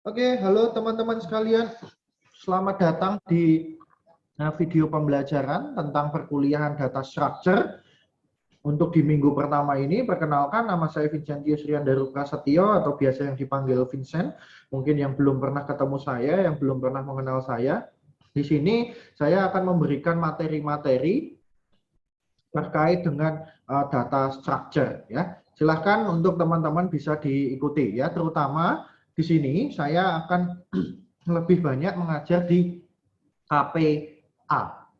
Oke, halo teman-teman sekalian. Selamat datang di video pembelajaran tentang perkuliahan data structure. Untuk di minggu pertama ini, perkenalkan nama saya Vincentius Riandaru Prasetyo atau biasa yang dipanggil Vincent. Mungkin yang belum pernah ketemu saya, yang belum pernah mengenal saya. Di sini saya akan memberikan materi-materi terkait dengan data structure ya. Silahkan untuk teman-teman bisa diikuti ya, terutama di sini saya akan lebih banyak mengajar di KPA.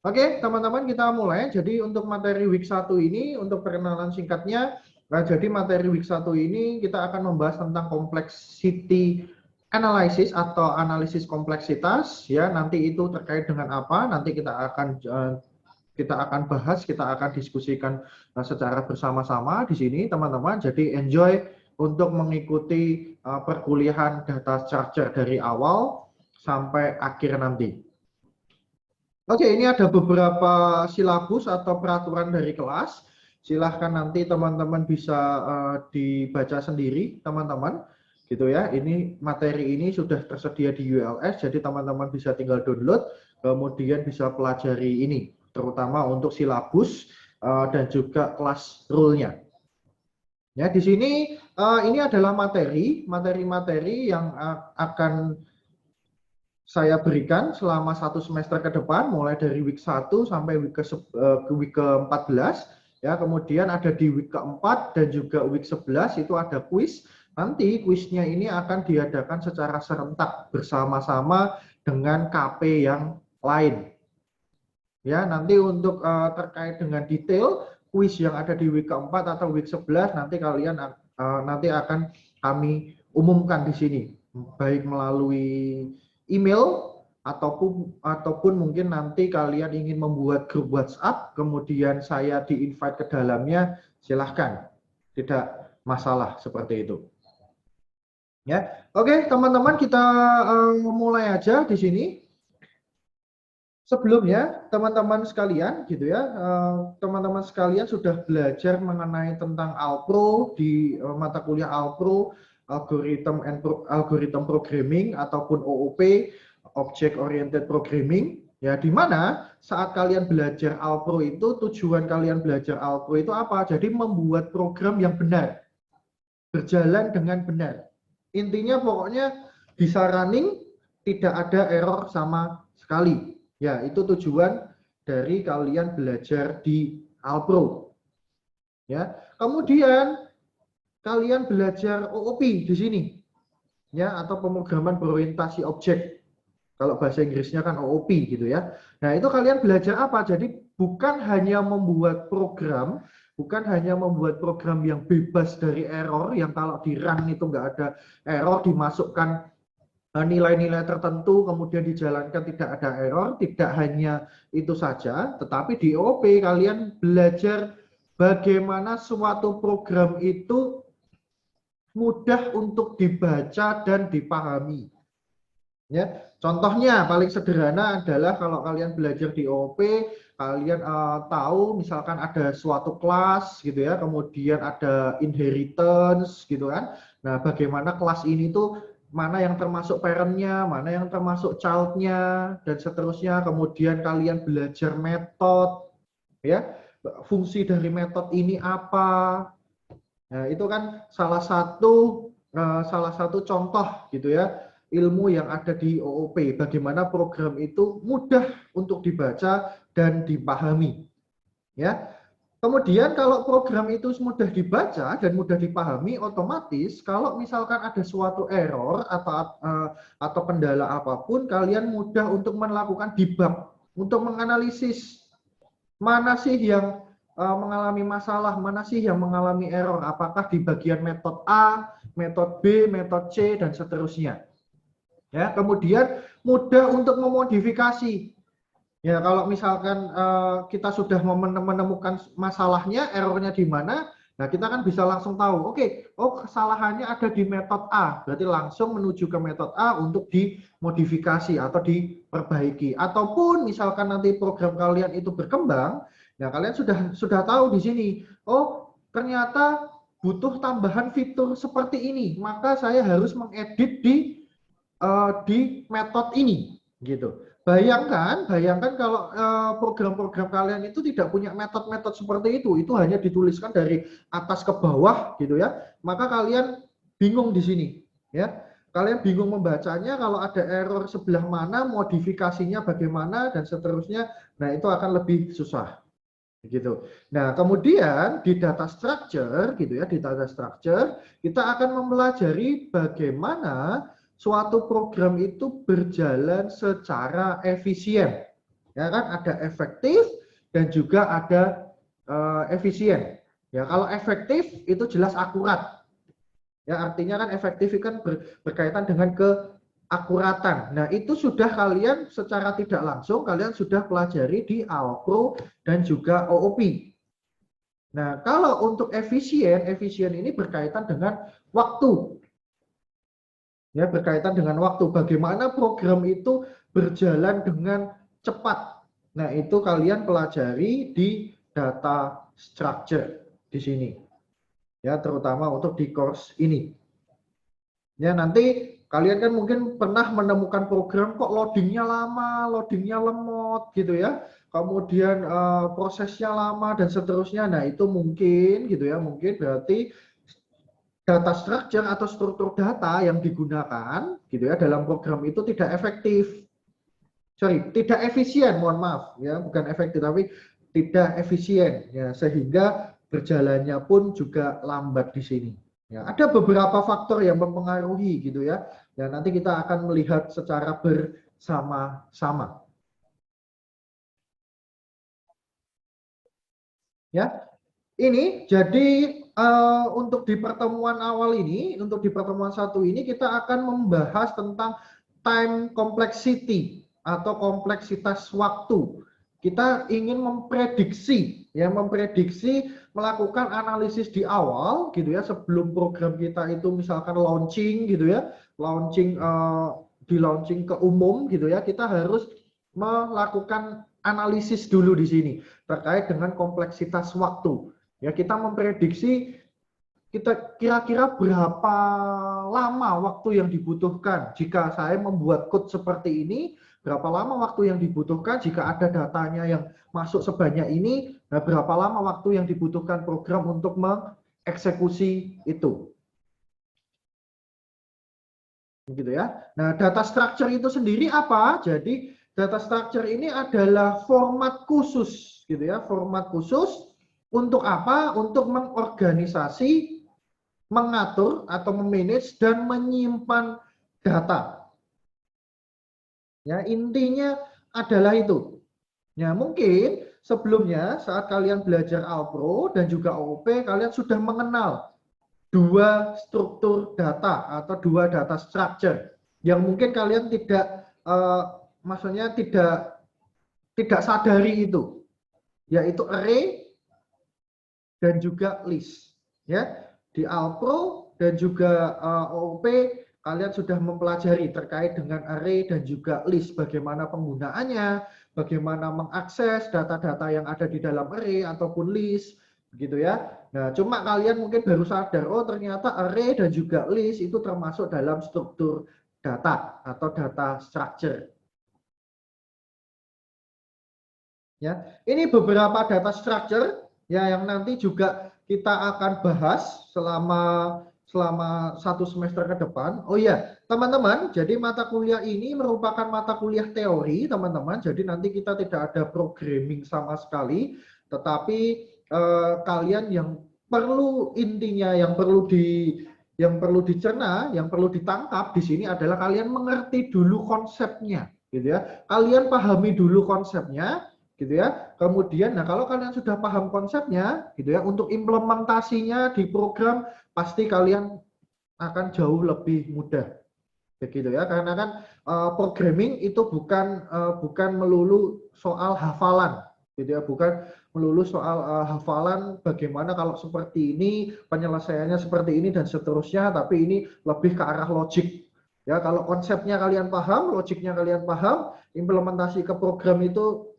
Oke, teman-teman kita mulai. Jadi untuk materi week 1 ini, untuk perkenalan singkatnya, jadi materi week 1 ini kita akan membahas tentang complexity analysis atau analisis kompleksitas ya. Nanti itu terkait dengan apa? Nanti kita akan bahas, kita akan diskusikan secara bersama-sama di sini teman-teman. Jadi enjoy untuk mengikuti perkuliahan data structure dari awal sampai akhir nanti. Oke, ini ada beberapa silabus atau peraturan dari kelas. Silahkan nanti teman-teman bisa dibaca sendiri, teman-teman. Gitu ya. Ini materi ini sudah tersedia di ULS, jadi teman-teman bisa tinggal download, kemudian bisa pelajari ini, terutama untuk silabus dan juga kelas rule-nya. Ya, di sini ini adalah materi-materi yang akan saya berikan selama 1 semester ke depan, mulai dari week 1 sampai week ke-14. Ya, kemudian ada di week ke-4 dan juga week 11 itu ada kuis. Nanti kuisnya ini akan diadakan secara serentak bersama-sama dengan KP yang lain. Ya, nanti untuk terkait dengan detail kuis yang ada di week ke-4 atau week 11 nanti kalian nanti akan kami umumkan di sini, baik melalui email ataupun mungkin nanti kalian ingin membuat grup WhatsApp, kemudian saya di-invite ke dalamnya, silahkan, tidak masalah seperti itu. Ya, oke teman-teman kita mulai aja di sini. Sebelumnya teman-teman sekalian gitu ya, teman-teman sekalian sudah belajar mengenai tentang ALPRO di mata kuliah ALPRO, algorithm programming ataupun OOP, object oriented programming. Ya, di mana saat kalian belajar ALPRO itu tujuan kalian belajar ALPRO itu apa? Jadi membuat program yang benar, berjalan dengan benar. Intinya pokoknya bisa running, tidak ada error sama sekali. Ya, itu tujuan dari kalian belajar di ALPRO. Ya, kemudian kalian belajar OOP di sini. Ya, atau pemrograman berorientasi objek. Kalau bahasa Inggrisnya kan OOP gitu ya. Nah, itu kalian belajar apa? Jadi bukan hanya membuat program, bukan hanya membuat program yang bebas dari error, yang kalau di run itu nggak ada error, dimasukkan nilai-nilai tertentu kemudian dijalankan tidak ada error. Tidak hanya itu saja, tetapi di OOP kalian belajar bagaimana suatu program itu mudah untuk dibaca dan dipahami. Ya, contohnya paling sederhana adalah kalau kalian belajar di OOP, kalian tahu misalkan ada suatu kelas gitu ya, kemudian ada inheritance gitu kan. Nah, bagaimana kelas ini tuh mana yang termasuk parent-nya, mana yang termasuk child-nya, dan seterusnya. Kemudian kalian belajar metode, ya, fungsi dari metode ini apa. Nah, itu kan salah satu contoh gitu ya, ilmu yang ada di OOP, bagaimana program itu mudah untuk dibaca dan dipahami. Ya. Kemudian kalau program itu mudah dibaca dan mudah dipahami, otomatis kalau misalkan ada suatu error atau kendala apapun, kalian mudah untuk melakukan debug, untuk menganalisis mana sih yang mengalami masalah, mana sih yang mengalami error, apakah di bagian metode A, metode B, metode C, dan seterusnya. Ya, kemudian mudah untuk memodifikasi. Ya, kalau misalkan kita sudah menemukan masalahnya, errornya di mana, nah kita kan bisa langsung tahu, oh kesalahannya ada di metode A, berarti langsung menuju ke metode A untuk dimodifikasi atau diperbaiki. Ataupun misalkan nanti program kalian itu berkembang, nah kalian sudah tahu di sini, oh ternyata butuh tambahan fitur seperti ini, maka saya harus mengedit di di metode ini gitu. Bayangkan kalau program-program kalian itu tidak punya metode-metode seperti itu hanya dituliskan dari atas ke bawah gitu ya, maka kalian bingung di sini ya. Kalian bingung membacanya, kalau ada error sebelah mana, modifikasinya bagaimana dan seterusnya. Nah, itu akan lebih susah gitu. Nah, kemudian di data structure gitu ya, di data structure kita akan mempelajari bagaimana suatu program itu berjalan secara efisien. Ya kan, ada efektif dan juga ada efisien. Ya, kalau efektif itu jelas akurat. Ya, artinya kan efektif kan berkaitan dengan keakuratan. Nah, itu sudah kalian secara tidak langsung kalian sudah pelajari di Alpro dan juga OOP. Nah, kalau untuk efisien ini berkaitan dengan waktu. Ya, berkaitan dengan waktu. Bagaimana program itu berjalan dengan cepat. Nah, itu kalian pelajari di data structure di sini. Ya, terutama untuk di course ini. Ya, nanti kalian kan mungkin pernah menemukan program kok loadingnya lama, loadingnya lemot gitu ya. Kemudian prosesnya lama dan seterusnya. Nah, itu mungkin gitu ya, mungkin berarti data structure atau struktur data yang digunakan gitu ya dalam program itu tidak efektif. Sorry, tidak efisien, mohon maaf ya, bukan efektif tapi tidak efisien ya, sehingga berjalannya pun juga lambat di sini. Ya, ada beberapa faktor yang mempengaruhi gitu ya. Dan nanti kita akan melihat secara bersama-sama. Ya, ini jadi untuk di pertemuan awal ini, untuk di pertemuan satu ini kita akan membahas tentang time complexity atau kompleksitas waktu. Kita ingin memprediksi, ya memprediksi, melakukan analisis di awal, gitu ya, sebelum program kita itu misalkan launching, gitu ya, launching di launching ke umum, gitu ya, kita harus melakukan analisis dulu di sini terkait dengan kompleksitas waktu. Ya, kita memprediksi kita kira-kira berapa lama waktu yang dibutuhkan jika saya membuat code seperti ini, berapa lama waktu yang dibutuhkan jika ada datanya yang masuk sebanyak ini, nah berapa lama waktu yang dibutuhkan program untuk mengeksekusi itu. Gitu ya. Nah, data structure itu sendiri apa? Jadi data structure ini adalah format khusus gitu ya, format khusus untuk apa? Untuk mengorganisasi, mengatur atau memanage dan menyimpan data. Ya, intinya adalah itu. Ya, mungkin sebelumnya saat kalian belajar Alpro dan juga OOP, kalian sudah mengenal dua struktur data atau dua data structure yang mungkin kalian tidak maksudnya tidak sadari itu, yaitu array dan juga list. Ya, di Alpro dan juga OOP kalian sudah mempelajari terkait dengan array dan juga list, bagaimana penggunaannya, bagaimana mengakses data-data yang ada di dalam array ataupun list, begitu ya. Nah, cuma kalian mungkin baru sadar, oh ternyata array dan juga list itu termasuk dalam struktur data atau data structure. Ya, ini beberapa data structure ya yang nanti juga kita akan bahas selama satu semester ke depan. Oh iya, teman-teman, jadi mata kuliah ini merupakan mata kuliah teori, teman-teman. Jadi nanti kita tidak ada programming sama sekali, tetapi kalian yang perlu intinya yang perlu dicerna, yang perlu ditangkap di sini adalah kalian mengerti dulu konsepnya, gitu ya. Kalian pahami dulu konsepnya, gitu ya. Kemudian, nah kalau kalian sudah paham konsepnya, gitu ya, untuk implementasinya di program pasti kalian akan jauh lebih mudah, begitu ya. Karena kan programming itu bukan melulu soal hafalan, gitu ya, bukan melulu soal hafalan bagaimana kalau seperti ini penyelesaiannya seperti ini dan seterusnya, tapi ini lebih ke arah logik. Ya, kalau konsepnya kalian paham, logiknya kalian paham, implementasi ke program itu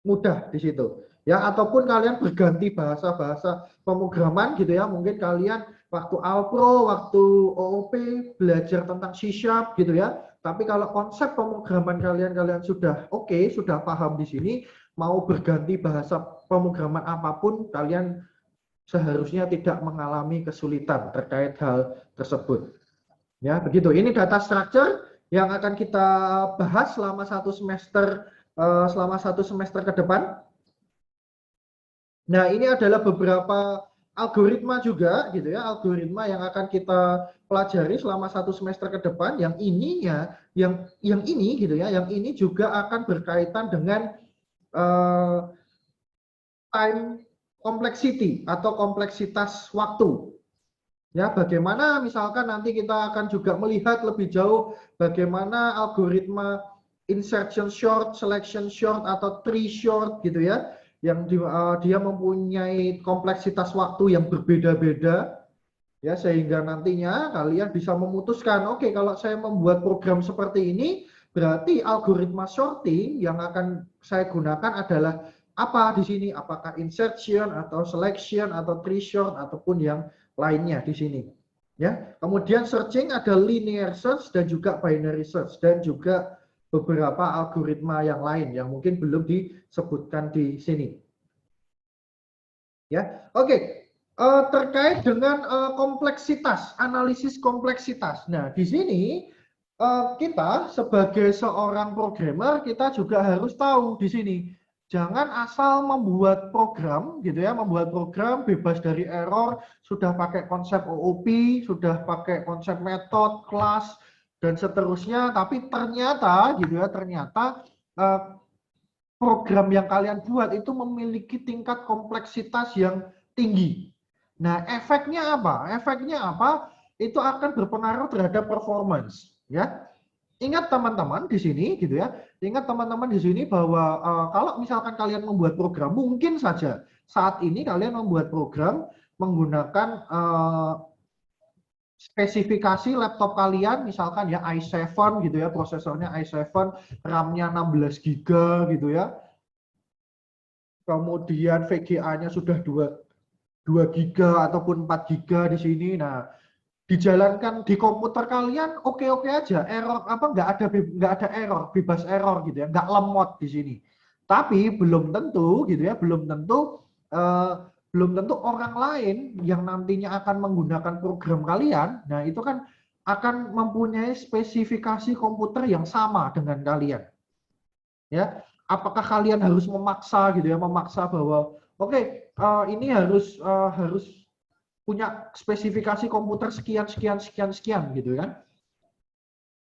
mudah di situ ya. Ataupun kalian berganti bahasa-bahasa pemrograman gitu ya, mungkin kalian waktu Alpro, waktu OOP, belajar tentang C# gitu ya. Tapi kalau konsep pemrograman kalian sudah oke, sudah paham di sini, mau berganti bahasa pemrograman apapun, kalian seharusnya tidak mengalami kesulitan terkait hal tersebut. Ya, begitu. Ini data structure yang akan kita bahas selama satu semester ke depan. Nah, ini adalah beberapa algoritma juga gitu ya, algoritma yang akan kita pelajari selama satu semester ke depan. Yang ininya, yang ini gitu ya, yang ini juga akan berkaitan dengan time complexity atau kompleksitas waktu. Ya, bagaimana misalkan nanti kita akan juga melihat lebih jauh bagaimana algoritma insertion short, selection short atau tree short gitu ya, yang dia mempunyai kompleksitas waktu yang berbeda-beda ya, sehingga nantinya kalian bisa memutuskan, oke, kalau saya membuat program seperti ini, berarti algoritma sorting yang akan saya gunakan adalah apa di sini, apakah insertion atau selection atau tree short ataupun yang lainnya di sini. Ya, kemudian searching ada linear search dan juga binary search dan juga beberapa algoritma yang lain yang mungkin belum disebutkan di sini. Ya, oke. Terkait dengan kompleksitas, analisis kompleksitas. Nah, di sini kita sebagai seorang programmer kita juga harus tahu di sini. Jangan asal membuat program gitu ya, membuat program bebas dari error, sudah pakai konsep OOP, sudah pakai konsep metode, kelas dan seterusnya, tapi ternyata gitu ya, ternyata program yang kalian buat itu memiliki tingkat kompleksitas yang tinggi. Nah, efeknya apa? Efeknya apa? Itu akan berpengaruh terhadap performance, ya. Ingat teman-teman di sini gitu ya. Ingat teman-teman di sini bahwa kalau misalkan kalian membuat program, mungkin saja saat ini kalian membuat program menggunakan spesifikasi laptop kalian misalkan ya i7 gitu ya, prosesornya i7, RAM-nya 16 GB gitu ya. Kemudian VGA-nya sudah 2 giga ataupun 4 giga di sini. Nah, dijalankan di komputer kalian oke-oke aja, error apa nggak ada error, bebas error gitu ya, nggak lemot di sini. Tapi belum tentu gitu ya, belum tentu orang lain yang nantinya akan menggunakan program kalian, nah itu kan akan mempunyai spesifikasi komputer yang sama dengan kalian. Ya, apakah kalian harus memaksa gitu ya, memaksa bahwa oke, ini harus punya spesifikasi komputer sekian sekian sekian sekian gitu kan?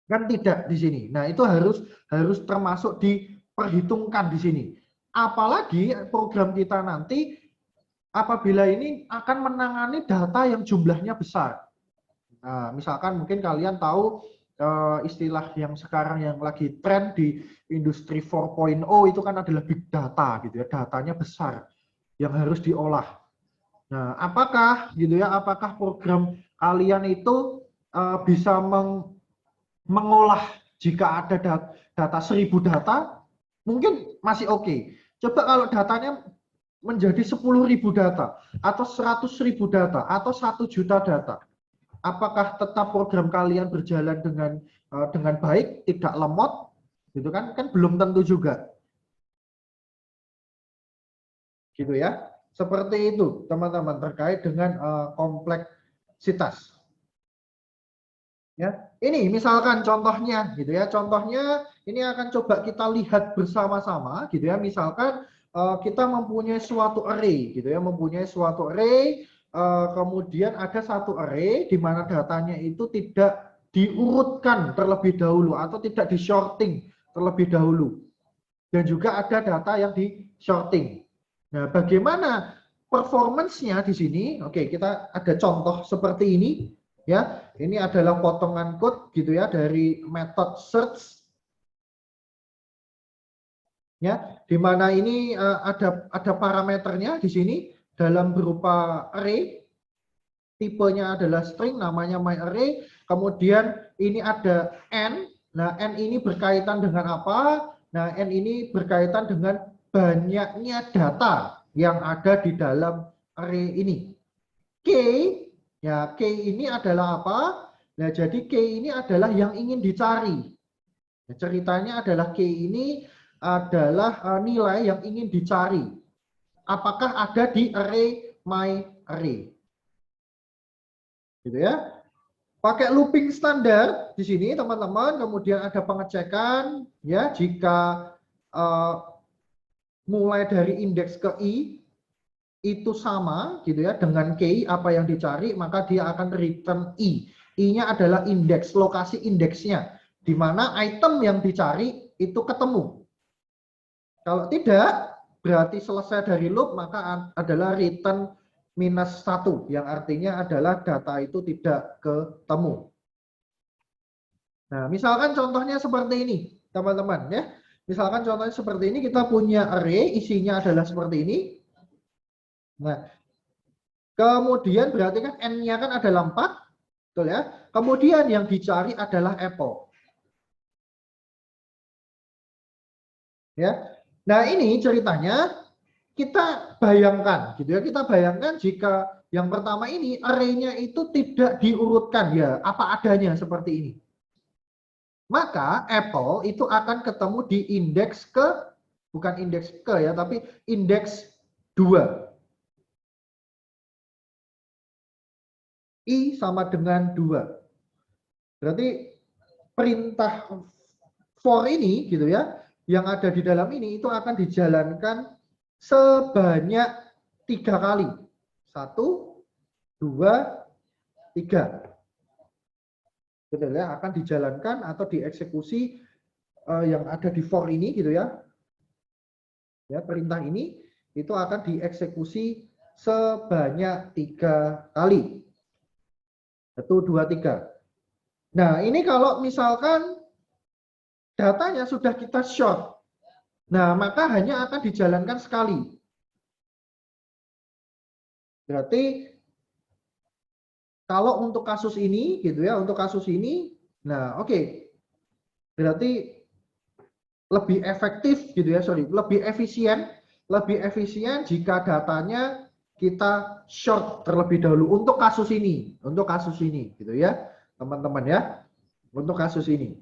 Kan tidak di sini. Nah, itu harus termasuk diperhitungkan di sini. Apalagi program kita nanti apabila ini akan menangani data yang jumlahnya besar. Nah, misalkan mungkin kalian tahu istilah yang sekarang yang lagi tren di industri 4.0 itu kan adalah big data gitu ya, datanya besar yang harus diolah. Nah, apakah gitu ya, apakah program kalian itu bisa mengolah jika ada data 1000 data, mungkin masih oke. Coba kalau datanya menjadi 10.000 data atau 100.000 data atau 1 juta data. Apakah tetap program kalian berjalan dengan baik, tidak lemot, gitu kan? Kan belum tentu juga, gitu ya. Seperti itu, teman-teman, terkait dengan kompleksitas. Ya, ini misalkan contohnya, gitu ya. Contohnya ini akan coba kita lihat bersama-sama, gitu ya. Misalkan kita mempunyai suatu array, gitu ya, mempunyai suatu array. Kemudian ada satu array di mana datanya itu tidak diurutkan terlebih dahulu atau tidak di sorting terlebih dahulu. Dan juga ada data yang di sorting. Nah, bagaimana performance-nya di sini? Oke, kita ada contoh seperti ini. Ya, ini adalah potongan code gitu ya dari method search. Ya, di mana ini ada parameternya di sini dalam berupa array. Tipenya adalah string, namanya myArray. Kemudian ini ada n. Nah, n ini berkaitan dengan apa? Nah, n ini berkaitan dengan banyaknya data yang ada di dalam array ini. K, Ya, K ini adalah apa? Nah, jadi K ini adalah yang ingin dicari. Nah, ceritanya adalah K ini adalah nilai yang ingin dicari. Apakah ada di array my array? Gitu ya. Pakai looping standar di sini teman-teman, kemudian ada pengecekan ya jika mulai dari indeks ke I itu sama gitu ya dengan key apa yang dicari, maka dia akan return I. I-nya adalah indeks, lokasi indeksnya di mana item yang dicari itu ketemu. Kalau tidak, berarti selesai dari loop, maka adalah return -1 yang artinya adalah data itu tidak ketemu. Nah, misalkan contohnya seperti ini, teman-teman ya. Misalkan contohnya seperti ini, kita punya array, isinya adalah seperti ini. Nah, kemudian berarti kan N-nya kan adalah 4, betul ya. Kemudian yang dicari adalah apple. Ya. Nah, ini ceritanya kita bayangkan gitu ya. Kita bayangkan jika yang pertama ini array-nya itu tidak diurutkan ya, apa adanya seperti ini. Maka apple itu akan ketemu di indeks ke, bukan indeks ke ya, tapi indeks 2. I sama dengan 2. Berarti perintah for ini gitu ya, yang ada di dalam ini itu akan dijalankan sebanyak 3 kali. 1, 2, 3. Betul ya, akan dijalankan atau dieksekusi yang ada di for ini gitu ya. Ya, perintah ini itu akan dieksekusi sebanyak 3 kali. 1, 2, 3. Nah, ini kalau misalkan datanya sudah kita short, nah maka hanya akan dijalankan sekali. Berarti kalau untuk kasus ini gitu ya, untuk kasus ini, nah oke. Berarti lebih efektif gitu ya, lebih efisien jika datanya kita short terlebih dahulu untuk kasus ini gitu ya, teman-teman ya, untuk kasus ini.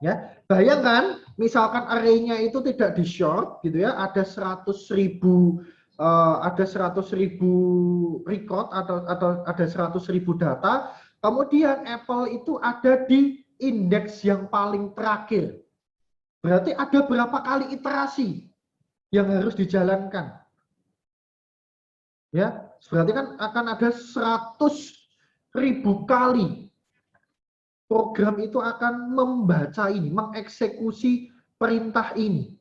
Ya, bayangkan misalkan array-nya itu tidak di short gitu ya, ada 100.000 record atau ada 100.000 data, kemudian Apple itu ada di indeks yang paling terakhir. Berarti ada berapa kali iterasi yang harus dijalankan? Ya, berarti kan akan ada 100.000 kali program itu akan membaca ini, mengeksekusi perintah ini.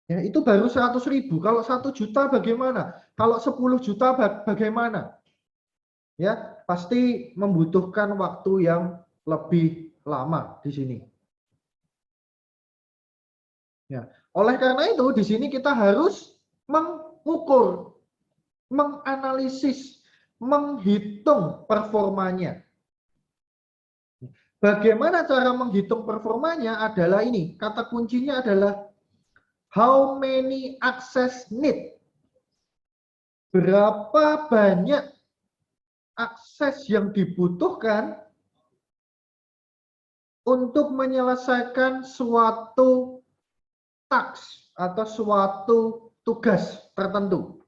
Ya, itu baru 100.000. Kalau 1 juta bagaimana? Kalau 10 juta bagaimana? Ya, pasti membutuhkan waktu yang lebih lama di sini. Ya, oleh karena itu di sini kita harus mengukur, menganalisis, menghitung performanya. Bagaimana cara menghitung performanya adalah ini. Kata kuncinya adalah how many access need. Berapa banyak akses yang dibutuhkan untuk menyelesaikan suatu task atau suatu tugas tertentu.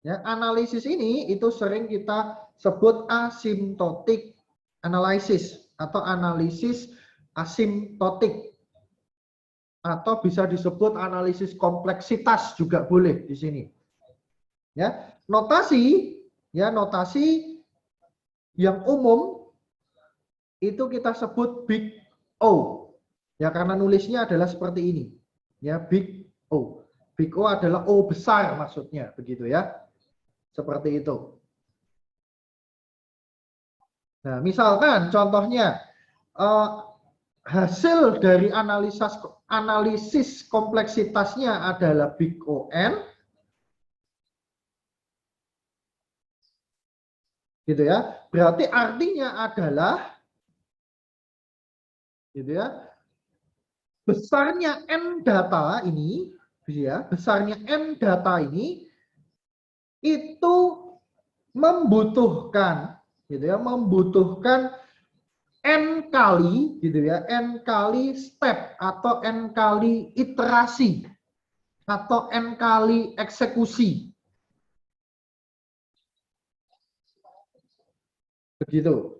Ya, analisis ini itu sering kita sebut asymptotic analysis atau analisis asimptotik, atau bisa disebut analisis kompleksitas juga boleh di sini. Ya, notasi yang umum itu kita sebut big O. Ya, karena nulisnya adalah seperti ini. Ya, big O. Big O adalah O besar maksudnya, begitu ya. Seperti itu. Nah, misalkan contohnya hasil dari analisis kompleksitasnya adalah big ON, gitu ya. Berarti artinya adalah, gitu ya, besarnya N data ini, ya, besarnya n data ini itu membutuhkan gitu ya, membutuhkan n kali gitu ya, n kali step atau n kali iterasi atau n kali eksekusi. Begitu.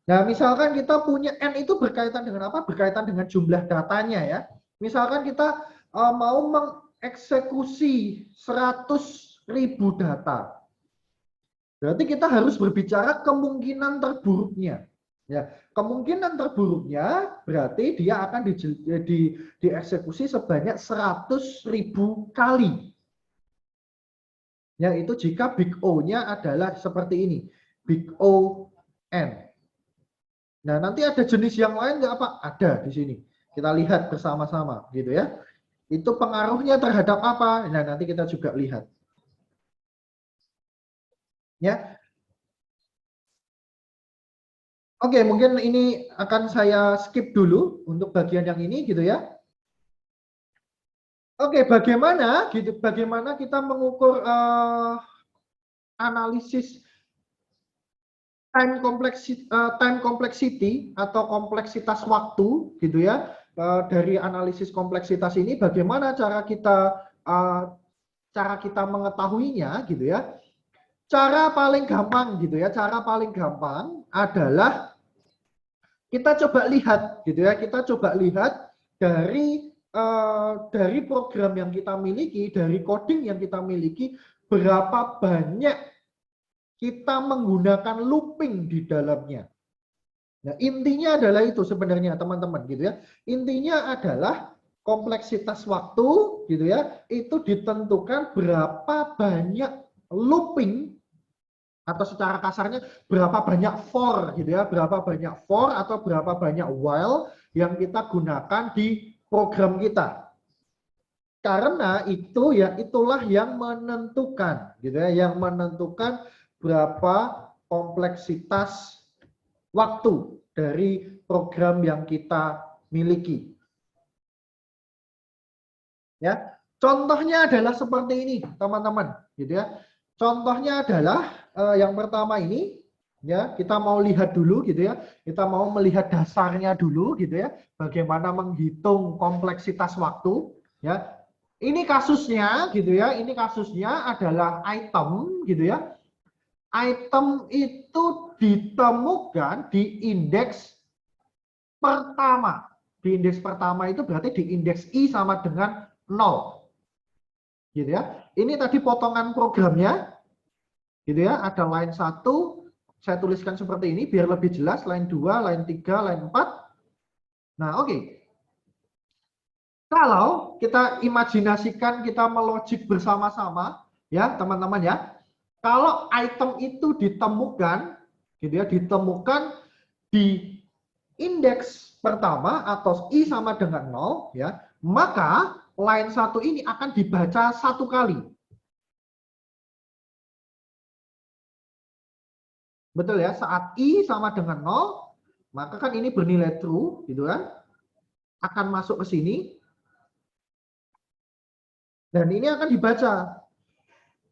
Nah, misalkan kita punya n itu berkaitan dengan apa? Berkaitan dengan jumlah datanya ya. Misalkan kita mau mengeksekusi 100.000 data. Berarti kita harus berbicara kemungkinan terburuknya. Ya, kemungkinan terburuknya berarti dia akan dieksekusi sebanyak 100.000 kali. Ya, itu jika big O-nya adalah seperti ini. Big O N. Nah, nanti ada jenis yang lain nggak apa? Ada di sini. Kita lihat bersama-sama, gitu ya. Itu pengaruhnya terhadap apa? Nah, nanti kita juga lihat. Ya. Oke, mungkin ini akan saya skip dulu untuk bagian yang ini, gitu ya. Oke, bagaimana gitu? Bagaimana kita mengukur analisis time complexity atau kompleksitas waktu, gitu ya? Dari analisis kompleksitas ini bagaimana cara kita mengetahuinya gitu ya. Cara paling gampang gitu ya, cara paling gampang adalah kita coba lihat gitu ya, kita coba lihat dari program yang kita miliki, dari coding yang kita miliki, berapa banyak kita menggunakan looping di dalamnya. Nah, intinya adalah itu sebenarnya teman-teman gitu ya. Intinya adalah kompleksitas waktu gitu ya, itu ditentukan berapa banyak looping atau secara kasarnya berapa banyak for gitu ya, berapa banyak for atau berapa banyak while yang kita gunakan di program kita. Karena itu ya itulah yang menentukan gitu ya, yang menentukan berapa kompleksitas waktu dari program yang kita miliki. Ya, contohnya adalah seperti ini, teman-teman, gitu ya. Contohnya adalah yang pertama ini, ya kita mau lihat dulu, gitu ya. Kita mau melihat dasarnya dulu, gitu ya. Bagaimana menghitung kompleksitas waktu, ya. Ini kasusnya, gitu ya. Ini kasusnya adalah item, gitu ya. Item itu ditemukan di indeks pertama. Di indeks pertama itu berarti di indeks I sama dengan 0. Gitu ya. Ini tadi potongan programnya. Gitu ya. Ada line 1, saya tuliskan seperti ini biar lebih jelas, line 2, line 3, line 4. Nah, oke. Kalau kita imajinasikan, kita melogik bersama-sama, ya, teman-teman ya. Kalau item itu ditemukan, gitu ya, ditemukan di indeks pertama atau I sama dengan 0, ya, maka line 1 ini akan dibaca 1 kali. Betul ya, saat I sama dengan 0, maka kan ini bernilai true, gitu kan, akan masuk ke sini, dan ini akan dibaca.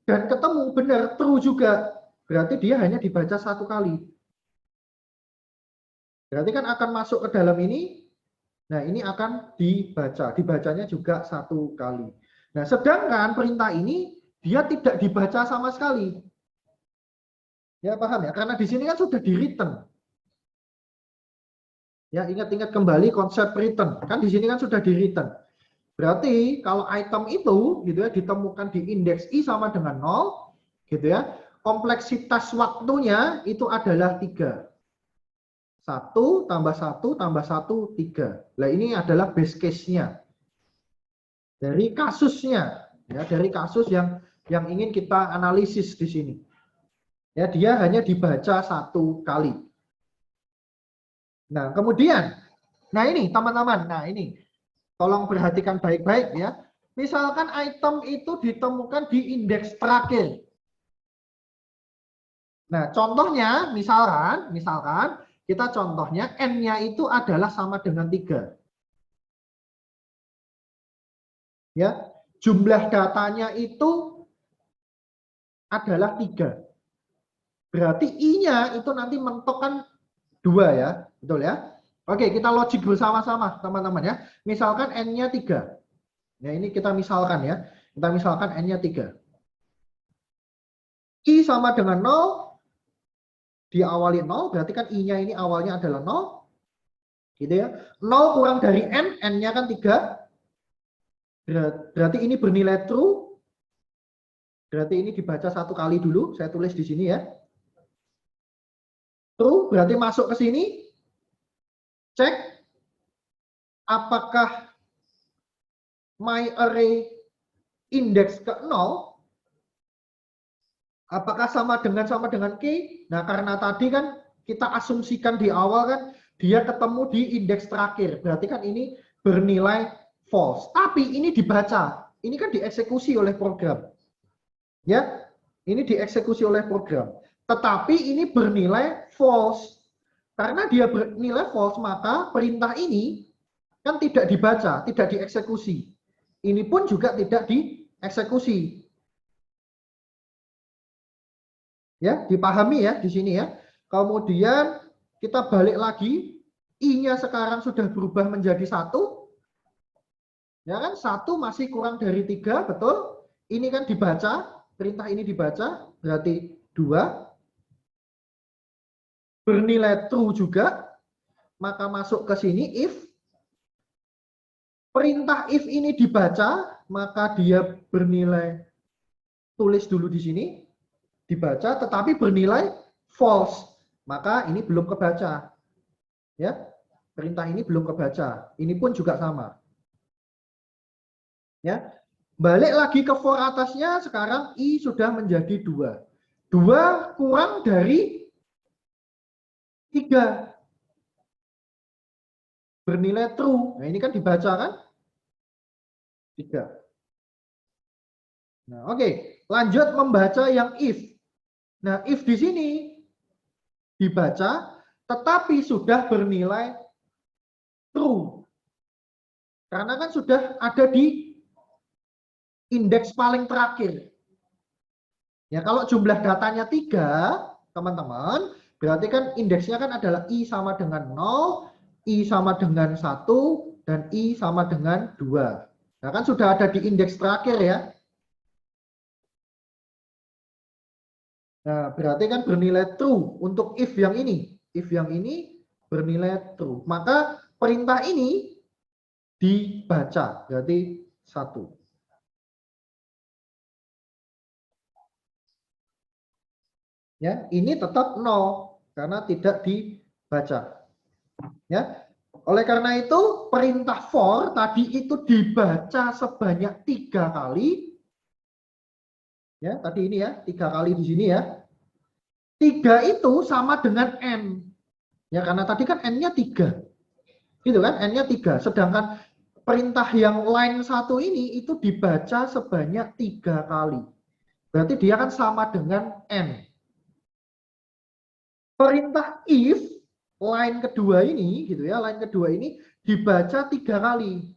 Dan ketemu, benar, true juga. Berarti dia hanya dibaca 1 kali. Berarti kan akan masuk ke dalam ini, nah ini akan dibaca. Dibacanya juga 1 kali. Nah, sedangkan perintah ini, dia tidak dibaca sama sekali. Ya, paham ya? Karena di sini kan sudah di-written. Ya, ingat-ingat kembali konsep written. Kan di sini kan sudah di-written. Berarti kalau item itu gitu ya ditemukan di indeks I sama dengan 0, gitu ya. Kompleksitas waktunya itu adalah 3. 1 tambah 1 tambah 1, 3. Nah, ini adalah base case-nya. Dari kasusnya, ya, dari kasus yang ingin kita analisis di sini. Ya, dia hanya dibaca 1 kali. Nah, kemudian, nah ini teman-teman, nah ini tolong perhatikan baik-baik ya. Misalkan item itu ditemukan di indeks terakhir. Nah, contohnya misalkan kita contohnya n-nya itu adalah sama dengan 3. Ya. jumlah datanya itu adalah 3. Berarti I-nya itu nanti mentok kan 2 ya, betul ya? Oke, kita logik bersama-sama teman-teman ya. Misalkan N-nya 3. Nah, ini kita misalkan ya. Kita misalkan N-nya 3. I sama dengan 0, diawali 0, berarti kan I-nya ini awalnya adalah 0. Gitu ya. 0 kurang dari N, N-nya kan 3. Berarti ini bernilai true. Berarti ini dibaca 1 kali dulu, saya tulis di sini ya. True, berarti masuk ke sini. Cek apakah my array indeks ke 0 apakah sama dengan K? Nah, karena tadi kan kita asumsikan di awal kan dia ketemu di indeks terakhir. Berarti kan ini bernilai false. Tapi ini dibaca. Ini kan dieksekusi oleh program. Ya, ini dieksekusi oleh program. Tetapi ini bernilai false. Karena dia bernilai false, maka perintah ini kan tidak dibaca, tidak dieksekusi. Ini pun juga tidak dieksekusi. Ya, dipahami ya di sini ya. Kemudian kita balik lagi, I-nya sekarang sudah berubah menjadi 1. Ya kan, 1 masih kurang dari 3, betul? Ini kan dibaca, perintah ini dibaca, berarti 2. Bernilai true juga, maka masuk ke sini if. Perintah if ini dibaca, maka dia bernilai, tulis dulu di sini, dibaca, tetapi bernilai false. Maka ini belum kebaca. Ya, perintah ini belum kebaca. Ini pun juga sama. Ya, balik lagi ke for atasnya, sekarang I sudah menjadi 2. 2 kurang dari 3. Bernilai true. Nah, ini kan dibaca kan? 3. Nah, oke. Lanjut membaca yang if. Nah, if di sini dibaca, tetapi sudah bernilai true. Karena kan sudah ada di indeks paling terakhir. Ya, kalau jumlah datanya 3, teman-teman, berarti kan indeksnya kan adalah I sama dengan 0, I sama dengan 1, dan I sama dengan 2. Nah, kan sudah ada di indeks terakhir ya. Nah, berarti kan bernilai true untuk if yang ini. If yang ini bernilai true. Maka perintah ini dibaca, berarti 1. Ya, ini tetap 0 karena tidak dibaca. Ya. Oleh karena itu, perintah for tadi itu dibaca sebanyak 3 kali. Ya, tadi ini ya, 3 kali di sini ya. 3 itu sama dengan N. Ya, karena tadi kan N-nya 3. Gitu kan, N-nya 3. Sedangkan perintah yang line 1 ini itu dibaca sebanyak 3 kali. Berarti dia kan sama dengan N. Perintah if line kedua ini gitu ya, line kedua ini dibaca 3 kali.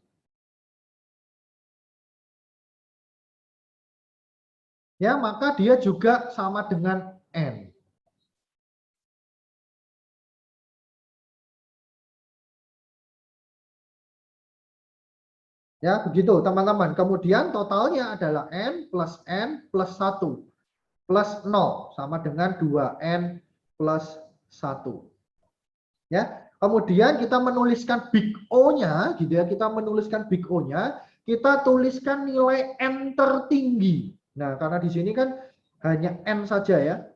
Ya, maka dia juga sama dengan N. Ya, begitu teman-teman. Kemudian totalnya adalah N plus 1 plus 0 sama dengan 2N plus 1. Ya, kemudian kita menuliskan big O-nya, gitu ya. Kita menuliskan big O-nya, kita tuliskan nilai N tertinggi. Nah, karena di sini kan hanya N saja ya.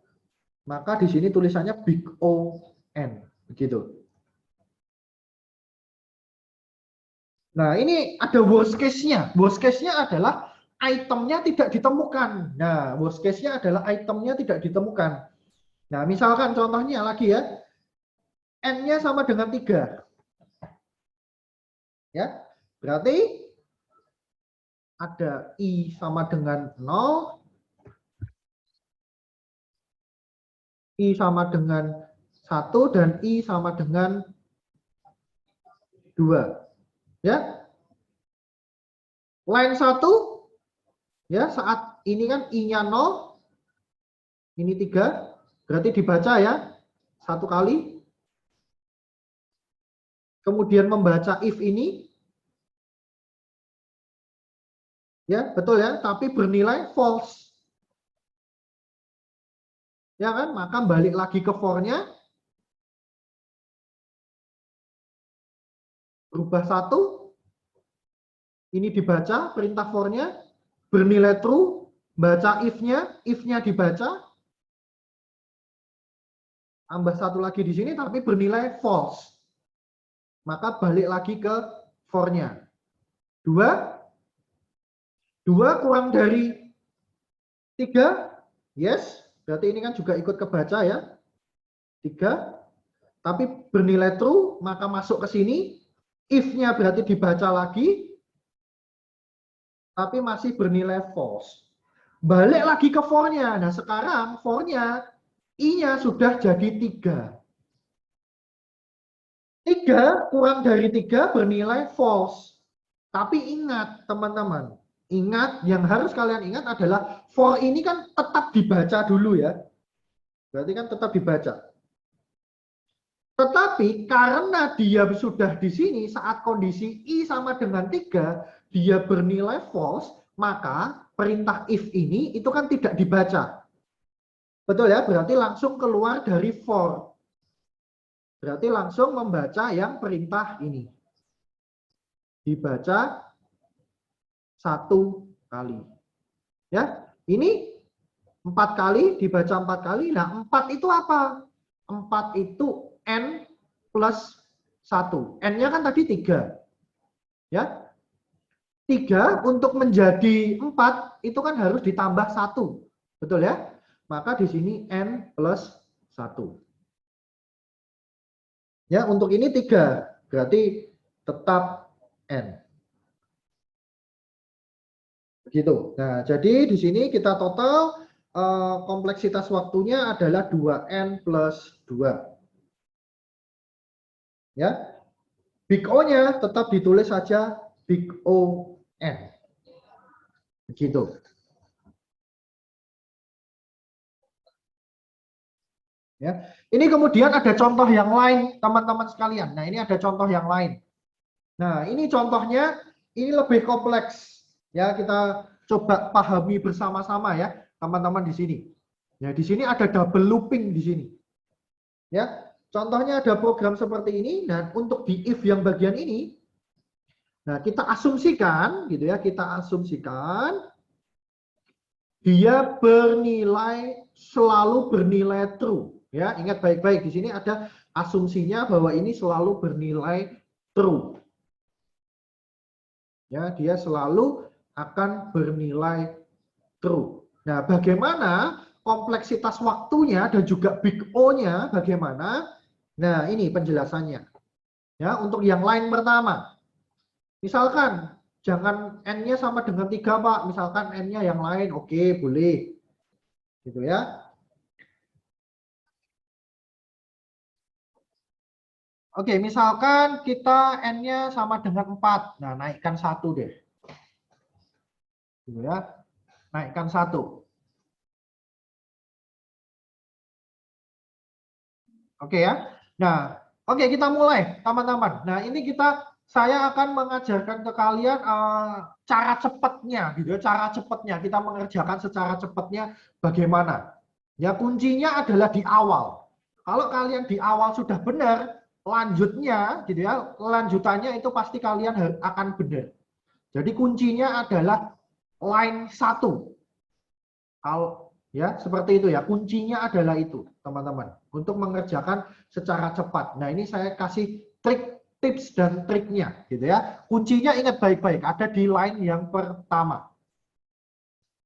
Maka di sini tulisannya big O N, begitu. Nah, ini ada worst case-nya. Worst case-nya adalah itemnya tidak ditemukan. Nah, worst case-nya adalah itemnya tidak ditemukan. Nah, misalkan contohnya lagi ya, N-nya sama dengan 3. Ya, berarti ada I sama dengan 0, I sama dengan 1, dan I sama dengan 2. Ya, line 1 Ya, saat ini kan I-nya 0, ini 3, berarti dibaca ya, 1 kali. Kemudian membaca if ini, ya betul ya, tapi bernilai false. Ya kan, maka balik lagi ke for-nya, berubah 1, ini dibaca perintah for-nya, bernilai true, baca if-nya dibaca, tambah 1 lagi di sini, tapi bernilai false. Maka balik lagi ke for-nya. 2 kurang dari 3, yes, berarti ini kan juga ikut kebaca ya. 3, tapi bernilai true, maka masuk ke sini. If-nya berarti dibaca lagi, tapi masih bernilai false. Balik lagi ke for-nya. Nah, sekarang for-nya, I-nya sudah jadi 3. 3 kurang dari 3 bernilai false. Tapi ingat, teman-teman. Ingat, yang harus kalian ingat adalah for ini kan tetap dibaca dulu ya. Berarti kan tetap dibaca. Tetapi karena dia sudah di sini saat kondisi I sama dengan 3, dia bernilai false, maka perintah if ini itu kan tidak dibaca. Betul ya? Berarti langsung keluar dari for. Berarti langsung membaca yang perintah ini. Dibaca 1 kali. Ya, ini 4 kali, dibaca 4 kali. Nah, 4 itu apa? 4 itu N plus 1. N-nya kan tadi 3. Ya. 3 untuk menjadi 4 itu kan harus ditambah 1. Betul ya? Maka di sini N plus 1. Ya, untuk ini 3. Berarti tetap N. Begitu. Nah, jadi di sini kita total kompleksitas waktunya adalah 2N plus 2. Ya. Big O-nya tetap ditulis saja Big O N. Begitu. Ya. Ini kemudian ada contoh yang lain, teman-teman sekalian. Nah, ini ada contoh yang lain. Nah, ini contohnya, ini lebih kompleks. Ya, kita coba pahami bersama-sama ya, teman-teman di sini. Ya, di sini ada double looping di sini. Ya, contohnya ada program seperti ini. Dan untuk di if yang bagian ini, nah kita asumsikan, gitu ya, kita asumsikan dia bernilai selalu bernilai true. Ya, ingat baik-baik di sini ada asumsinya bahwa ini selalu bernilai true. Ya, dia selalu akan bernilai true. Nah, bagaimana kompleksitas waktunya dan juga big O-nya bagaimana? Nah, ini penjelasannya. Ya, untuk yang lain pertama. Misalkan jangan N-nya sama dengan 3, Pak. Misalkan N-nya yang lain, oke, boleh. Gitu ya. Oke, misalkan kita N-nya sama dengan 4. Nah, naikkan 1 deh. Gitu ya. Naikkan 1. Oke ya. Nah, oke kita mulai, teman-teman. Nah, ini saya akan mengajarkan ke kalian cara cepatnya, gitu ya. Cara cepatnya kita mengerjakan secara cepatnya bagaimana. Ya, kuncinya adalah di awal. Kalau kalian di awal sudah benar, lanjutnya, gitu ya, lanjutannya itu pasti kalian akan benar. Jadi kuncinya adalah line 1. Kalau ya seperti itu ya, kuncinya adalah itu, teman-teman, untuk mengerjakan secara cepat. Nah, ini saya kasih tips dan triknya, gitu ya. Kuncinya ingat baik-baik, ada di line yang pertama.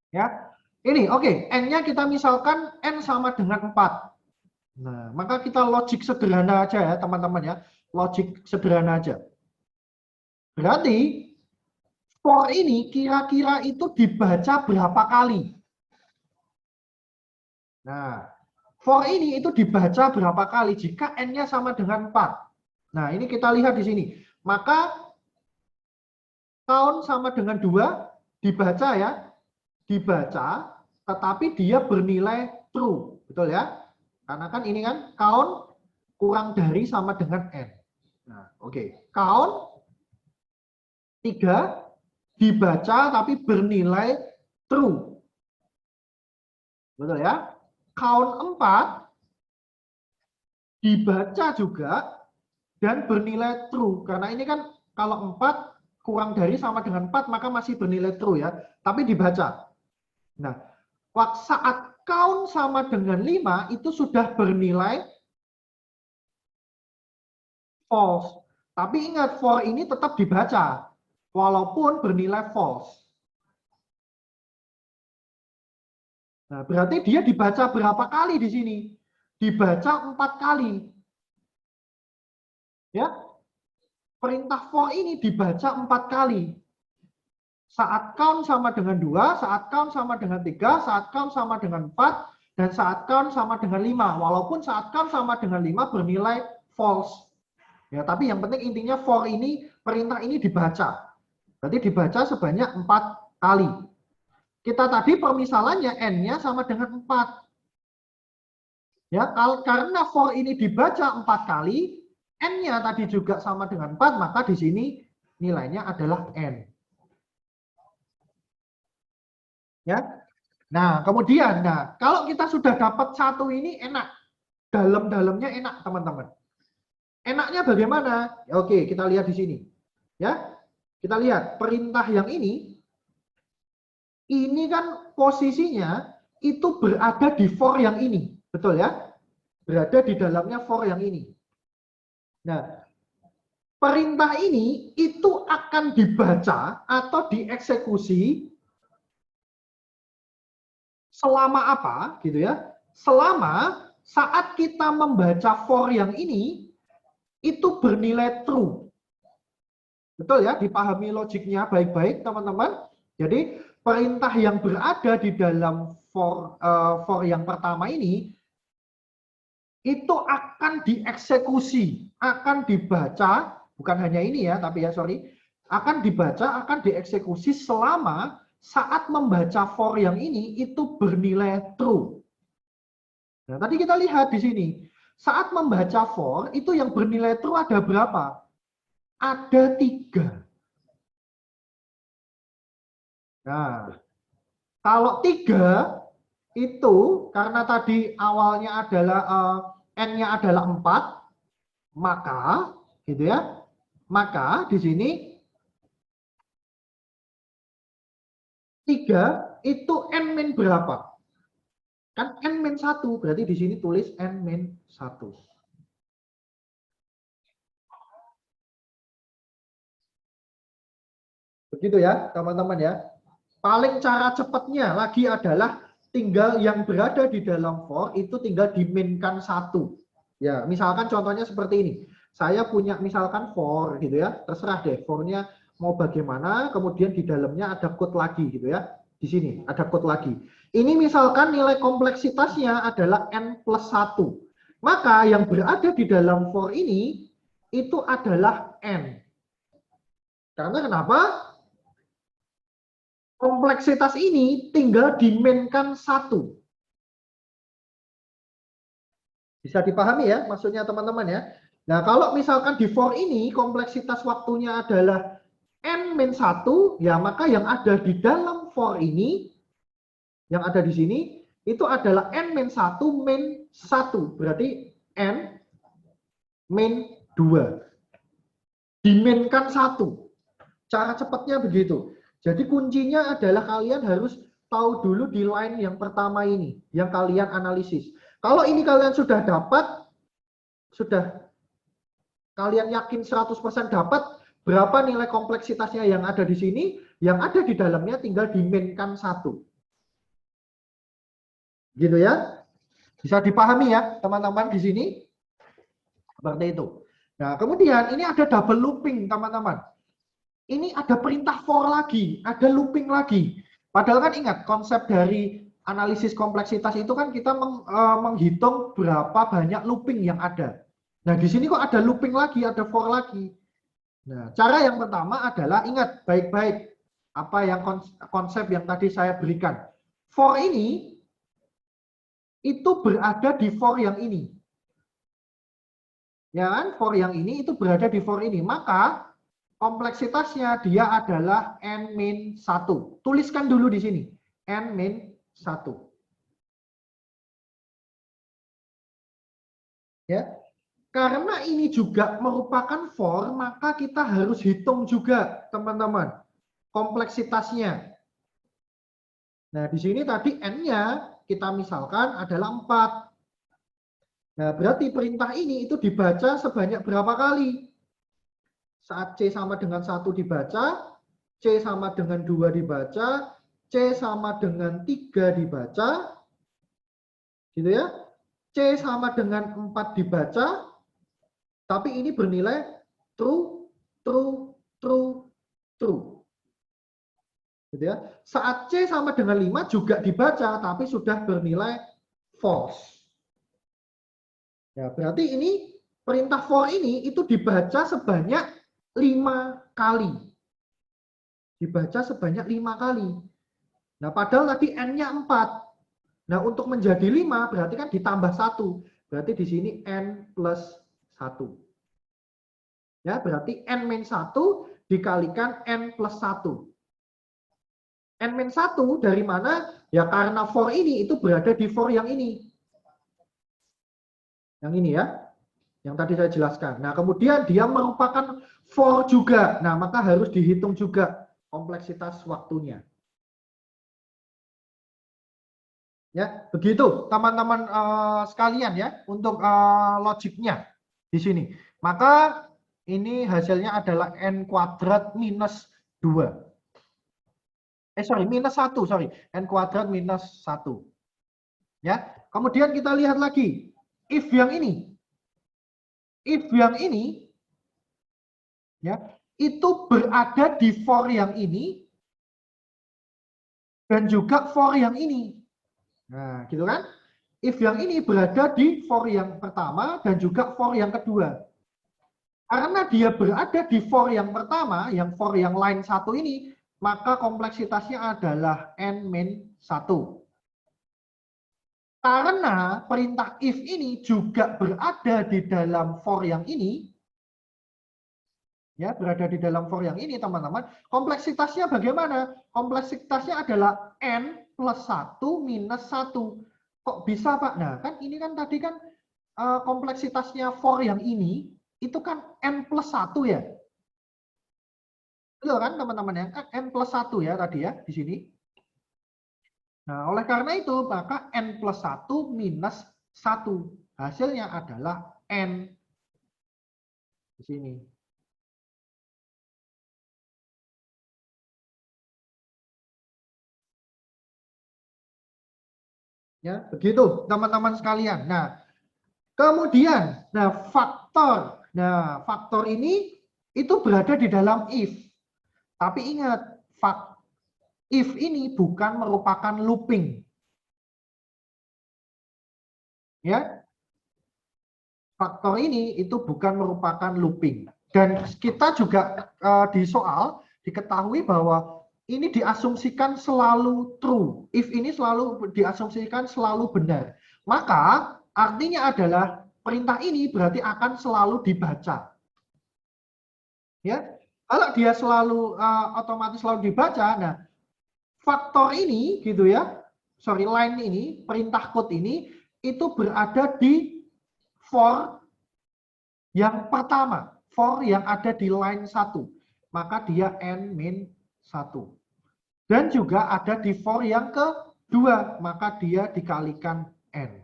Ya, ini oke, N-nya kita misalkan N sama dengan 4. Nah, maka kita logik sederhana aja ya, teman-teman ya. Logik sederhana aja. Berarti for ini kira-kira itu dibaca berapa kali? Nah, for ini itu dibaca berapa kali jika N-nya sama dengan 4. Nah, ini kita lihat di sini. Maka tahun sama dengan 2 dibaca ya. dibaca, tetapi dia bernilai true. Betul ya? Karena kan ini kan count kurang dari sama dengan N. Nah, oke. Count 3 dibaca tapi bernilai true. Betul ya? Count 4 dibaca juga dan bernilai true. Karena ini kan kalau 4 kurang dari sama dengan 4 maka masih bernilai true ya. Tapi dibaca. Nah, saat count sama dengan 5 itu sudah bernilai false. Tapi ingat, for ini tetap dibaca walaupun bernilai false. Nah, berarti dia dibaca berapa kali di sini? Dibaca 4 kali. Ya. Perintah for ini dibaca 4 kali. Saat count sama dengan 2, saat count sama dengan 3, saat count sama dengan 4, dan saat count sama dengan 5. Walaupun saat count sama dengan 5 bernilai false. Ya, tapi yang penting intinya for ini, perintah ini dibaca. Berarti dibaca sebanyak 4 kali. Kita tadi permisalannya N-nya sama dengan 4. Ya, karena for ini dibaca 4 kali, N-nya tadi juga sama dengan 4, maka di sini nilainya adalah N. Ya. Nah, kemudian, kalau kita sudah dapat satu ini enak. Dalam-dalamnya enak, teman-teman. Enaknya bagaimana? Oke, kita lihat di sini. Ya. Kita lihat perintah yang ini kan posisinya itu berada di for yang ini. Betul ya? Berada di dalamnya for yang ini. Nah, perintah ini itu akan dibaca atau dieksekusi selama apa gitu ya? Selama saat kita membaca for yang ini itu bernilai true. Betul ya? Dipahami logiknya baik-baik teman-teman. Jadi perintah yang berada di dalam for yang pertama ini itu akan dieksekusi, akan dibaca, bukan hanya ini ya, tapi ya sorry, akan dibaca, akan dieksekusi selama saat membaca for yang ini itu bernilai true. Nah, tadi kita lihat di sini, saat membaca for itu yang bernilai true ada berapa? Ada 3. Nah, kalau 3 itu karena tadi awalnya adalah N-nya adalah 4, maka gitu ya. Maka di sini 3 itu N-min berapa? Kan N-1, berarti di sini tulis N-1. Begitu ya, teman-teman ya. Paling cara cepatnya lagi adalah tinggal yang berada di dalam for itu tinggal diminkan 1. Ya, misalkan contohnya seperti ini. Saya punya misalkan for gitu ya, terserah deh for-nya mau bagaimana, kemudian di dalamnya ada code lagi gitu ya. Di sini ada code lagi. Ini misalkan nilai kompleksitasnya adalah N+1. Maka yang berada di dalam for ini itu adalah N. Karena kenapa? Kompleksitas ini tinggal dimenkan 1. Bisa dipahami ya maksudnya teman-teman ya. Nah, kalau misalkan di for ini kompleksitas waktunya adalah N-1, ya maka yang ada di dalam for ini, yang ada di sini, itu adalah N-1 min 1. Berarti N min 2. Dimenkan 1. Cara cepatnya begitu. Jadi kuncinya adalah kalian harus tahu dulu di line yang pertama ini, yang kalian analisis. Kalau ini kalian sudah dapat, sudah kalian yakin 100% dapat, berapa nilai kompleksitasnya yang ada di sini, yang ada di dalamnya tinggal dimenkan 1. Gitu ya. Bisa dipahami ya teman-teman di sini. Seperti itu. Nah, kemudian ini ada double looping teman-teman. Ini ada perintah for lagi, ada looping lagi. Padahal kan ingat, konsep dari analisis kompleksitas itu kan kita menghitung berapa banyak looping yang ada. Nah, di sini kok ada looping lagi, ada for lagi. Nah, cara yang pertama adalah ingat baik-baik. apa yang konsep yang tadi saya berikan. For ini itu berada di for yang ini. Ya kan? For yang ini itu berada di for ini. Maka kompleksitasnya dia adalah n-1. Tuliskan dulu di sini. n-1. Ya. Karena ini juga merupakan for, maka kita harus hitung juga, teman-teman, kompleksitasnya. Nah, di sini tadi n-nya kita misalkan adalah 4. Nah, berarti perintah ini itu dibaca sebanyak berapa kali? Saat C sama dengan 1 dibaca, C sama dengan 2 dibaca, C sama dengan 3 dibaca, gitu ya. C sama dengan 4 dibaca, tapi ini bernilai true, true, true, true. Gitu ya. Saat C sama dengan 5 juga dibaca, tapi sudah bernilai false. Ya, berarti ini perintah for ini itu dibaca sebanyak 5 kali. Dibaca sebanyak 5 kali. Nah, padahal tadi n-nya 4. Nah, untuk menjadi 5 berarti kan ditambah 1. Berarti di sini n plus 1. Ya, berarti n-1 dikalikan n plus 1. N-1 dari mana? Ya karena for ini itu berada di for yang ini. Yang ini ya. Yang tadi saya jelaskan. Nah, kemudian dia merupakan for juga. Nah, maka harus dihitung juga kompleksitas waktunya. Ya, begitu teman-teman sekalian ya untuk logiknya di sini. Maka ini hasilnya adalah n kuadrat minus 2. Minus 1, n kuadrat minus 1. Ya, kemudian kita lihat lagi if yang ini. If yang ini ya, itu berada di for yang ini dan juga for yang ini. Nah, gitu kan? If yang ini berada di for yang pertama dan juga for yang kedua. Karena dia berada di for yang pertama, yang for yang line 1 ini, maka kompleksitasnya adalah n-1. Karena perintah if ini juga berada di dalam for yang ini, ya berada di dalam for yang ini teman-teman, kompleksitasnya bagaimana? Kompleksitasnya adalah n plus 1 minus 1. Kok bisa Pak? Nah kan ini kan tadi kan kompleksitasnya for yang ini, itu kan n plus 1 ya. Betul kan teman-teman ya? N plus 1 ya tadi ya di sini. Nah, oleh karena itu, maka n plus 1 minus 1. Hasilnya adalah n di sini. Ya, begitu teman-teman sekalian. Nah, kemudian, faktor ini itu berada di dalam if. Tapi ingat, if ini bukan merupakan looping. Ya, faktor ini itu bukan merupakan looping. Dan kita juga di soal diketahui bahwa ini diasumsikan selalu true. If ini selalu diasumsikan selalu benar. Maka artinya adalah perintah ini berarti akan selalu dibaca. Ya, kalau dia selalu otomatis selalu dibaca, nah faktor ini gitu ya, line ini, perintah code ini itu berada di for yang pertama, for yang ada di line 1, maka dia n-1. Dan juga ada di for yang kedua, maka dia dikalikan n.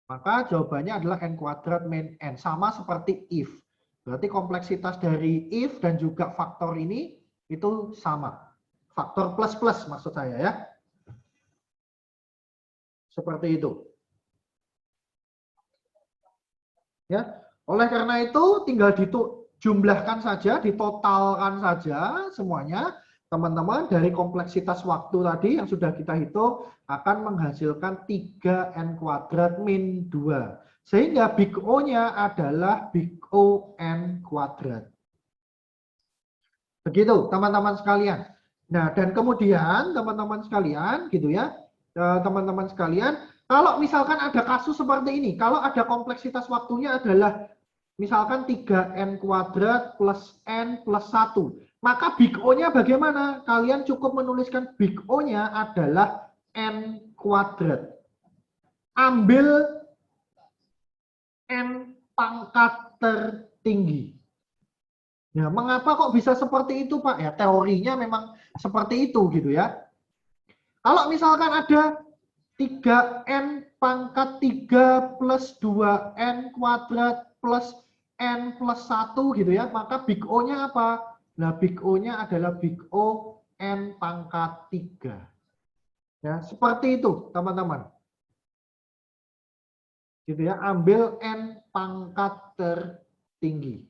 Maka jawabannya adalah n kuadrat min n, sama seperti if. Berarti kompleksitas dari if dan juga faktor ini itu sama. Faktor plus-plus maksud saya ya. Seperti itu. Ya, oleh karena itu tinggal dijumlahkan saja, ditotalkan saja semuanya, teman-teman, dari kompleksitas waktu tadi yang sudah kita hitung akan menghasilkan 3n kuadrat min 2. Sehingga big O-nya adalah big O n kuadrat. Begitu, teman-teman sekalian. Nah, dan kemudian teman-teman sekalian gitu ya, teman-teman sekalian, kalau misalkan ada kasus seperti ini, kalau ada kompleksitas waktunya adalah misalkan 3n kuadrat plus n plus 1, maka big O-nya bagaimana? Kalian cukup menuliskan big O-nya adalah n kuadrat. Ambil n pangkat tertinggi. Ya, mengapa kok bisa seperti itu, Pak? Ya, teorinya memang seperti itu gitu ya. Kalau misalkan ada 3n pangkat 3 plus 2n kuadrat plus n plus 1 gitu ya, maka big O-nya apa? Nah, big O-nya adalah big O n pangkat 3. Ya, seperti itu, teman-teman. Gitu ya, ambil n pangkat tertinggi.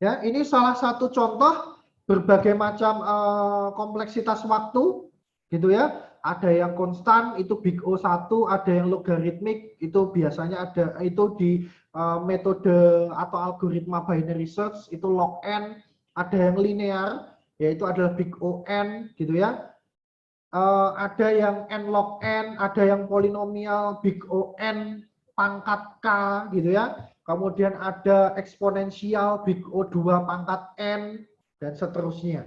Ya, ini salah satu contoh berbagai macam kompleksitas waktu, gitu ya. Ada yang konstan itu big O1, ada yang logaritmik itu biasanya ada itu di metode atau algoritma binary search itu log n, ada yang linear yaitu adalah big O(n) gitu ya. Ada yang n log n, ada yang polinomial big O(n) pangkat k gitu ya. Kemudian ada eksponensial big O2 pangkat n dan seterusnya.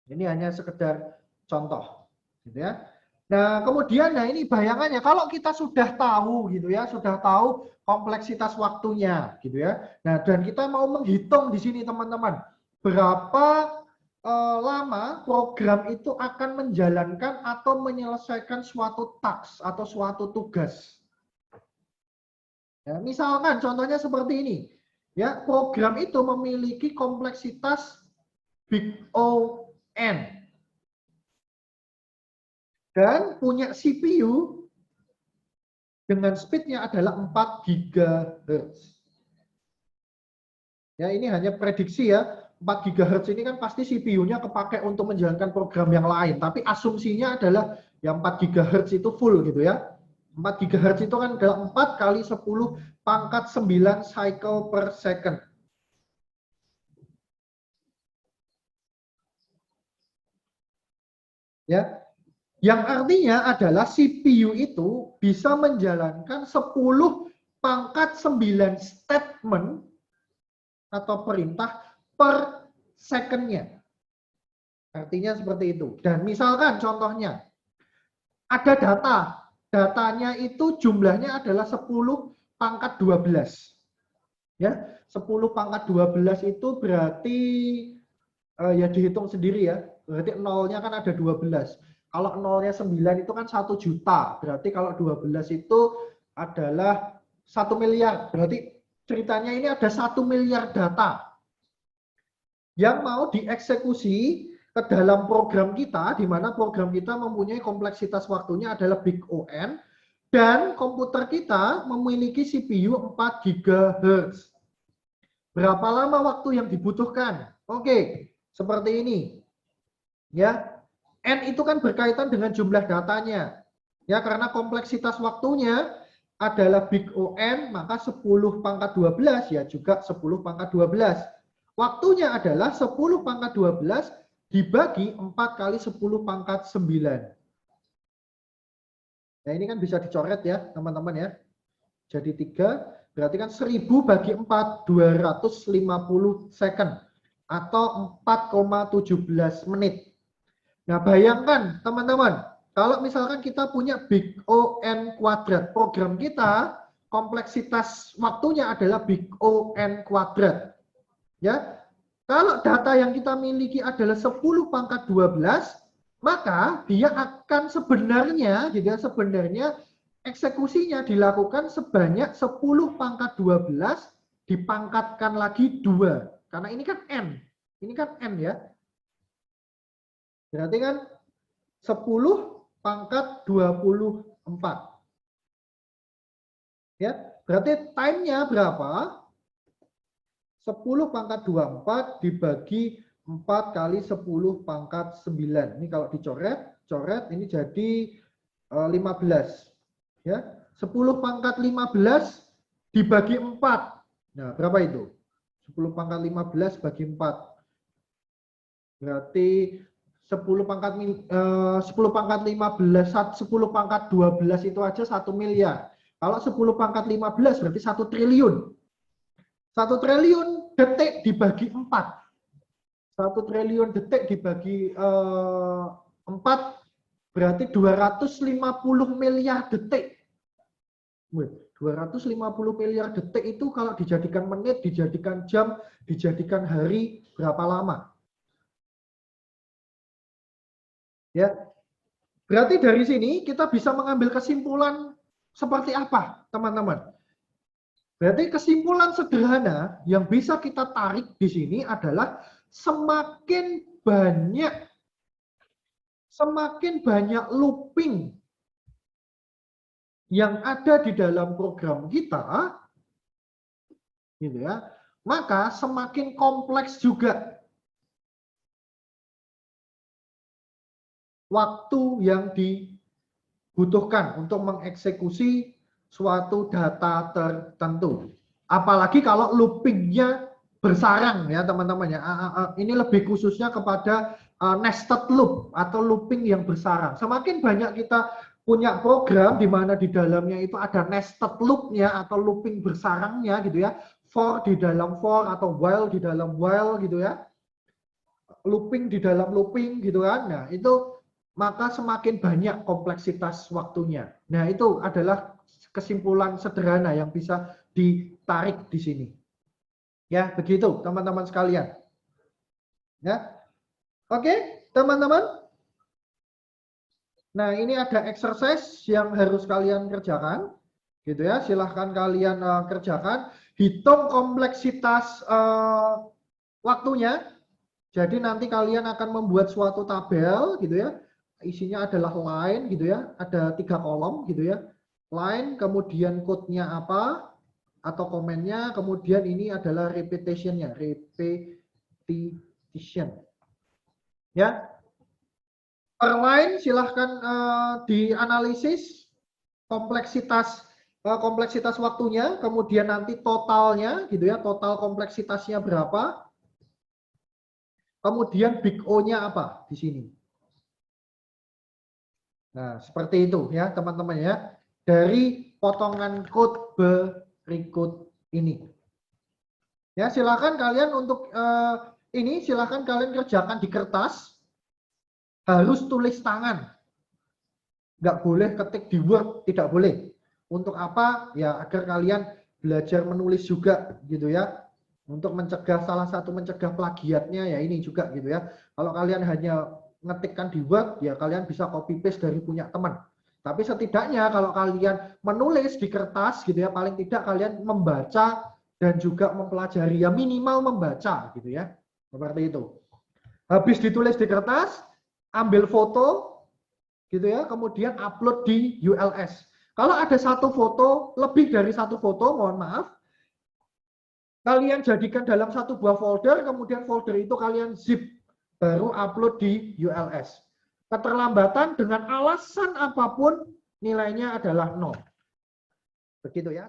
Ini hanya sekedar contoh gitu ya. Nah, kemudian nah ini bayangannya kalau kita sudah tahu gitu ya, sudah tahu kompleksitas waktunya gitu ya. Nah, dan kita mau menghitung di sini teman-teman, berapa lama program itu akan menjalankan atau menyelesaikan suatu task atau suatu tugas. Ya, misalkan contohnya seperti ini. Ya, program itu memiliki kompleksitas big O (n) dan punya CPU dengan speednya adalah 4 GHz. Ya, ini hanya prediksi ya. 4 GHz ini kan pasti CPU-nya kepakai untuk menjalankan program yang lain. Tapi asumsinya adalah yang 4 GHz itu full gitu ya. 4 GHz itu kan adalah 4 kali 10 pangkat 9 cycle per second. Ya, yang artinya adalah CPU itu bisa menjalankan 10 pangkat 9 statement atau perintah per secondnya. Artinya seperti itu. Dan misalkan contohnya, ada data. Datanya itu jumlahnya adalah 10 pangkat 12. Ya, 10 pangkat 12 itu berarti ya dihitung sendiri ya. Berarti nolnya kan ada 12. Kalau nolnya 9 itu kan 1 juta. Berarti kalau 12 itu adalah 1 miliar. Berarti ceritanya ini ada 1 miliar data yang mau dieksekusi ke dalam program kita, di mana program kita mempunyai kompleksitas waktunya adalah big O(n), dan komputer kita memiliki CPU 4 GHz. Berapa lama waktu yang dibutuhkan? Oke, seperti ini. Ya, N itu kan berkaitan dengan jumlah datanya. Ya, karena kompleksitas waktunya adalah big O(n), maka 10 pangkat 12 ya juga 10 pangkat 12. Waktunya adalah 10 pangkat 12 dibagi 4 kali 10 pangkat 9. Nah, ini kan bisa dicoret ya, teman-teman ya. Jadi 3, berarti kan 1000 bagi 4, 250 second. Atau 4,17 menit. Nah, bayangkan teman-teman, kalau misalkan kita punya big O(n) kuadrat, program kita kompleksitas waktunya adalah big O(n) kuadrat. Ya, kalau data yang kita miliki adalah 10 pangkat 12, maka dia akan sebenarnya, gitu ya, sebenarnya eksekusinya dilakukan sebanyak 10 pangkat 12 dipangkatkan lagi 2. Karena ini kan N. Ini kan N ya. Berarti kan 10 pangkat 24. Ya, berarti time-nya berapa? 10 pangkat 24 dibagi 4 kali 10 pangkat 9. Ini kalau dicoret, coret ini jadi 15. Ya, 10 pangkat 15 dibagi 4. Nah, berapa itu? 10 pangkat 15 bagi 4. Berarti 10 pangkat 10 pangkat 15, 10 pangkat 12 itu aja 1 miliar. Kalau 10 pangkat 15 berarti 1 triliun. 1 triliun detik dibagi 4. 1 triliun detik dibagi 4 berarti 250 miliar detik. 250 miliar detik itu kalau dijadikan menit, dijadikan jam, dijadikan hari, berapa lama? Ya. Berarti dari sini kita bisa mengambil kesimpulan seperti apa, teman-teman? Berarti kesimpulan sederhana yang bisa kita tarik di sini adalah semakin banyak looping yang ada di dalam program kita, gitu ya, maka semakin kompleks juga waktu yang dibutuhkan untuk mengeksekusi suatu data tertentu. Apalagi kalau loopingnya bersarang ya teman-teman ya. Ini lebih khususnya kepada nested loop atau looping yang bersarang. Semakin banyak kita punya program di mana di dalamnya itu ada nested loop-nya atau looping bersarangnya gitu ya. For di dalam for atau while di dalam while gitu ya. Looping di dalam looping gitu kan. Nah, itu maka semakin banyak kompleksitas waktunya. Nah, itu adalah kesimpulan sederhana yang bisa ditarik di sini. Ya, begitu teman-teman sekalian. Ya. Oke, teman-teman. Nah, ini ada exercise yang harus kalian kerjakan. Gitu ya, silahkan kalian kerjakan. Hitung kompleksitas waktunya. Jadi nanti kalian akan membuat suatu tabel gitu ya. Isinya adalah line gitu ya. Ada 3 kolom gitu ya. Line, kemudian code-nya apa atau komennya, kemudian ini adalah repetition-nya, repetition. Ya. Per line silahkan dianalisis kompleksitas waktunya, kemudian nanti totalnya gitu ya, total kompleksitasnya berapa. Kemudian big O-nya apa di sini. Nah, seperti itu ya, teman-teman ya. Dari potongan code berikut ini. Ya, silakan kalian untuk ini silakan kalian kerjakan di kertas. Harus tulis tangan. Nggak boleh ketik di Word, tidak boleh. Untuk apa? Ya, agar kalian belajar menulis juga gitu ya. Untuk mencegah salah satu mencegah plagiatnya ya ini juga gitu ya. Kalau kalian hanya ngetikkan di Word ya kalian bisa copy paste dari punya teman. Tapi setidaknya kalau kalian menulis di kertas gitu ya paling tidak kalian membaca dan juga mempelajari ya minimal membaca gitu ya. Seperti itu. Habis ditulis di kertas, ambil foto gitu ya, kemudian upload di ULS. Kalau ada satu foto, lebih dari satu foto, mohon maaf, kalian jadikan dalam satu buah folder, kemudian folder itu kalian zip, baru upload di ULS. Keterlambatan dengan alasan apapun, nilainya adalah 0. Begitu ya.